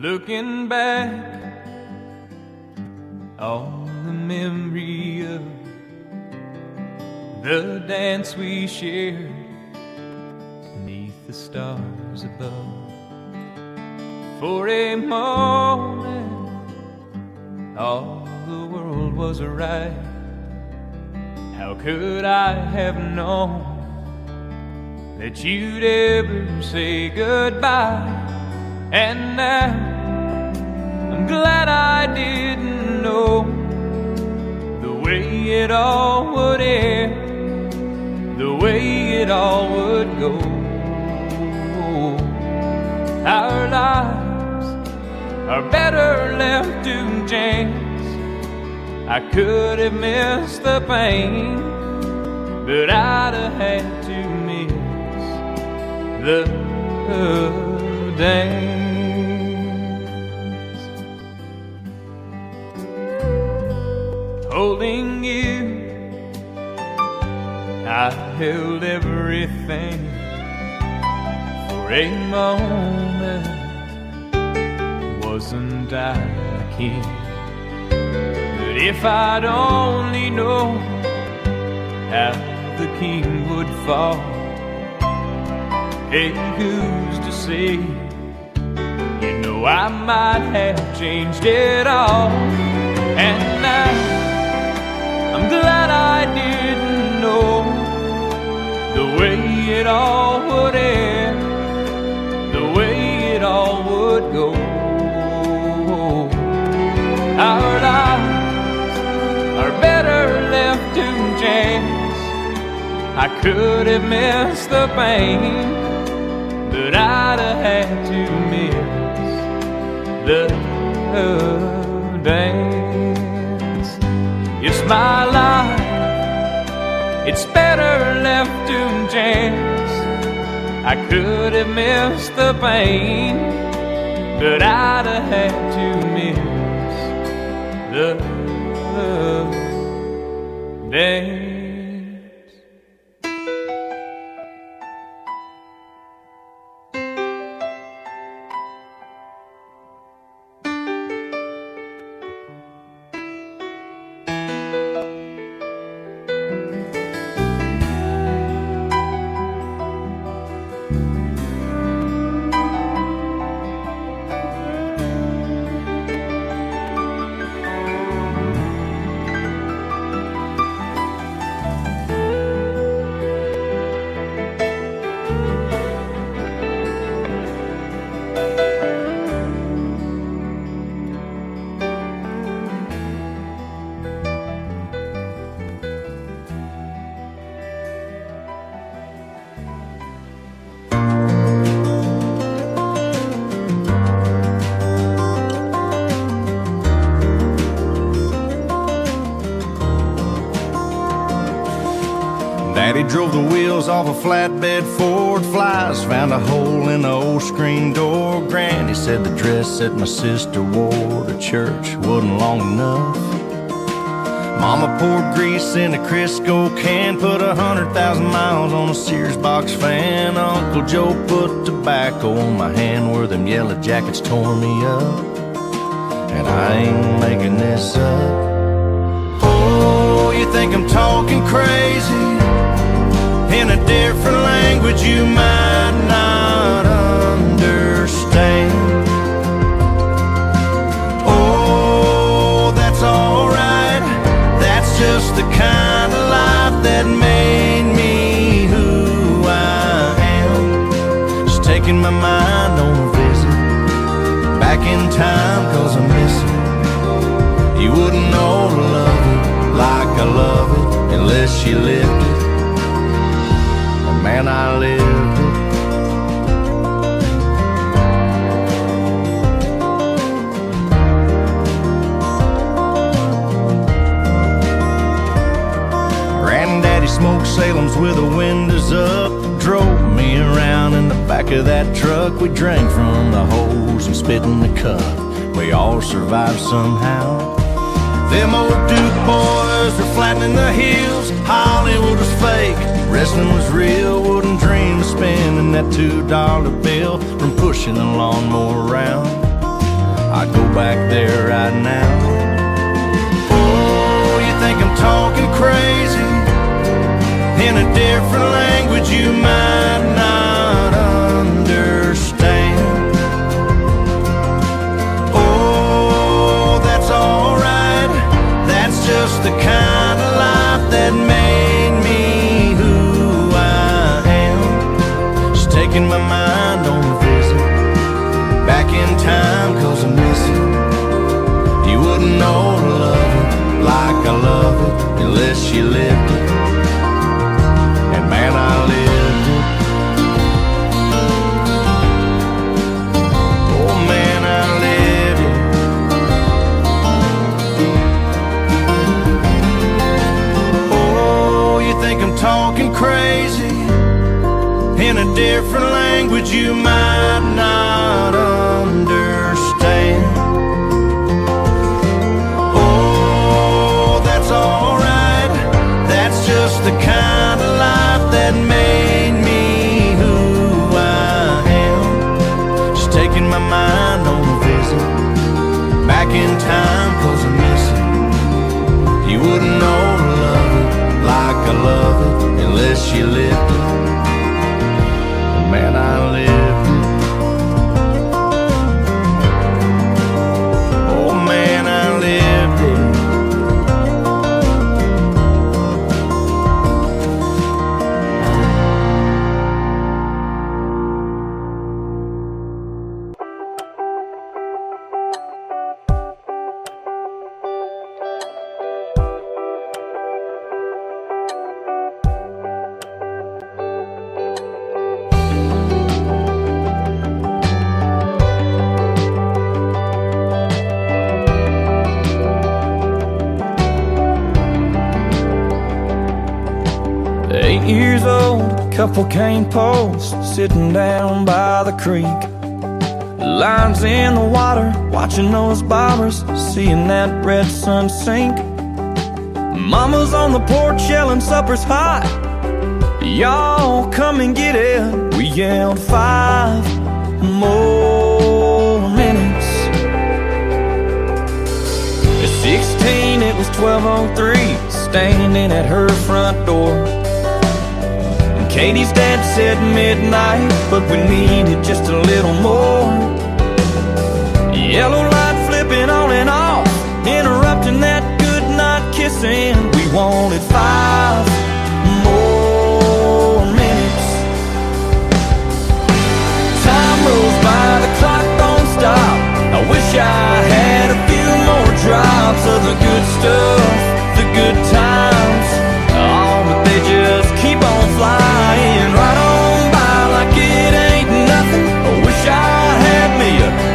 Looking back on the memory of the dance we shared beneath the stars above. For a moment, all the world was right. How could I have known that you'd ever say goodbye? And now I'm glad I didn't know the way it all would end, the way it all would go. Our lives are better left to chance. I could have missed the pain, but I'd have had to miss the dance. Holding you, I held everything. For a moment, wasn't I the king? But if I'd only known how the king would fall, hey, who's to say? You know I might have changed it all. And now I'm glad I didn't know the way it all would end, the way it all would go. Our lives are better left to chance. I could have missed the pain, but I'd have had to miss the dance. It's my life, it's better left to chance. I could have missed the pain, but I'd have had to miss the dance. Daddy drove the wheels off a flatbed Ford Flies, found a hole in the old screen door. Granny said the dress that my sister wore to church wasn't long enough. Mama poured grease in a Crisco can, put 100,000 miles on a Sears box fan. Uncle Joe put tobacco on my hand where them yellow jackets tore me up. And I ain't making this up. Oh, you think I'm talking crazy? In a different language you might not understand. Oh, that's alright. That's just the kind of life that made me who I am. Just taking my mind on a visit back in time, 'cause I miss it. You wouldn't know to love it like I love it unless you lived it. Man, I lived it. Granddaddy smoked Salems with the windows up, drove me around in the back of that truck. We drank from the hose and spit in the cup. We all survived somehow. Them old Duke boys were flattening the hills. Hollywood was fake, wrestling was real. Wouldn't dream of spending that $2 bill from pushing the lawnmower around. I'd go back there right now. Oh, you think I'm talking crazy? In a different language you might not understand. Oh, that's alright. That's just the kind of life that made me who I am. Just taking my mind on a visit back in time, 'cause I miss it. You wouldn't know to love it like I love it unless you lived it. And man, I lived it. Oh man, I lived it. Oh, you think I'm talking crazy? In a different language you might not understand. Oh, that's alright. That's just the kind of life that made me who I am. Just taking my mind on a visit back in time, 'cause I miss it. You wouldn't know to love it like I love it unless you lived it. Man, I lived it. Oh man, I lived it. Years old, couple cane posts sitting down by the creek. Lines in the water, watching those bobbers, seeing that red sun sink. Mama's on the porch yelling supper's hot. Y'all come and get it. We yelled 5 more minutes. At 16 it was 12:03, standing at her front door. Katie's dad said midnight, but we needed just a little more. Yellow light flipping on and off, interrupting that good night kissing. We wanted 5 more minutes. Time rolls by, the clock don't stop. I wish I had a few more drops of the good stuff, the good times. Oh, but they just keep on flying right on by like it ain't nothing. I wish I had me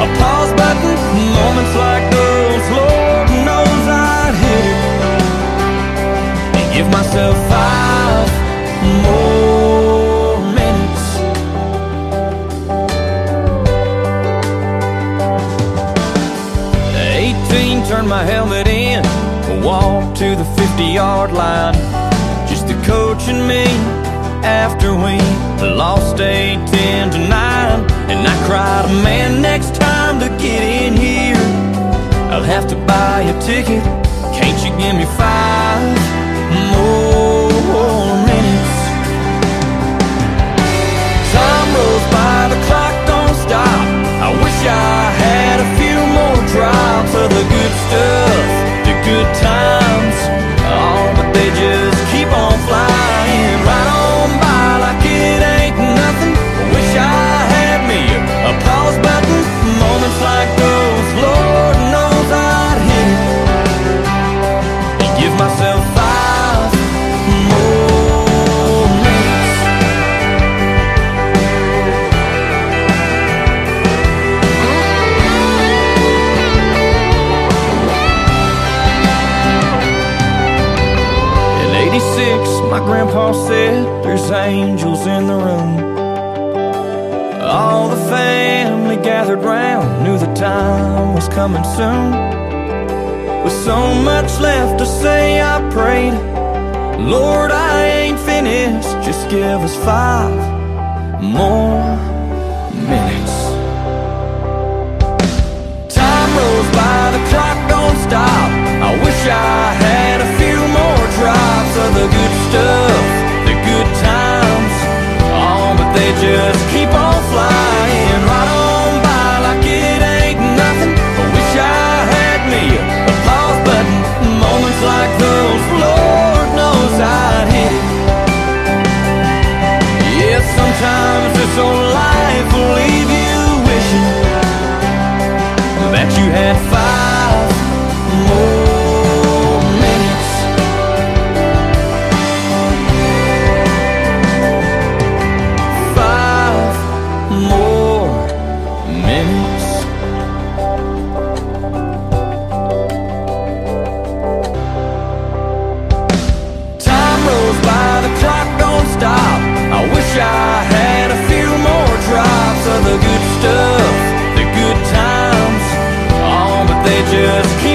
a pause button. Moments like those, Lord knows I'd hit it and give myself 5 more minutes. 18, turned my helmet in, walked to the 50-yard line. Just the coach and me after we lost 8-10-9. And I cried, man, next time to get in here I'll have to buy a ticket. Can't you give me 5 more minutes? Time rolls by, the clock don't stop. I wish I had a few more drops of the good stuff, the good times. Oh, but they just keep on flying right on by like it ain't nothing. I wish I had me a pause button. Moments like those, Lord knows I'd hit it and give myself 5 more minutes. In '86, my grandpa said there's angels in the room. All the family gathered round, knew the time was coming soon. With so much left to say, I prayed, Lord, I ain't finished, just give us 5 more minutes. Time minutes. Time rolls by, the clock don't stop. I wish I had a few more drops of the good stuff, the good times. Oh, but they just keep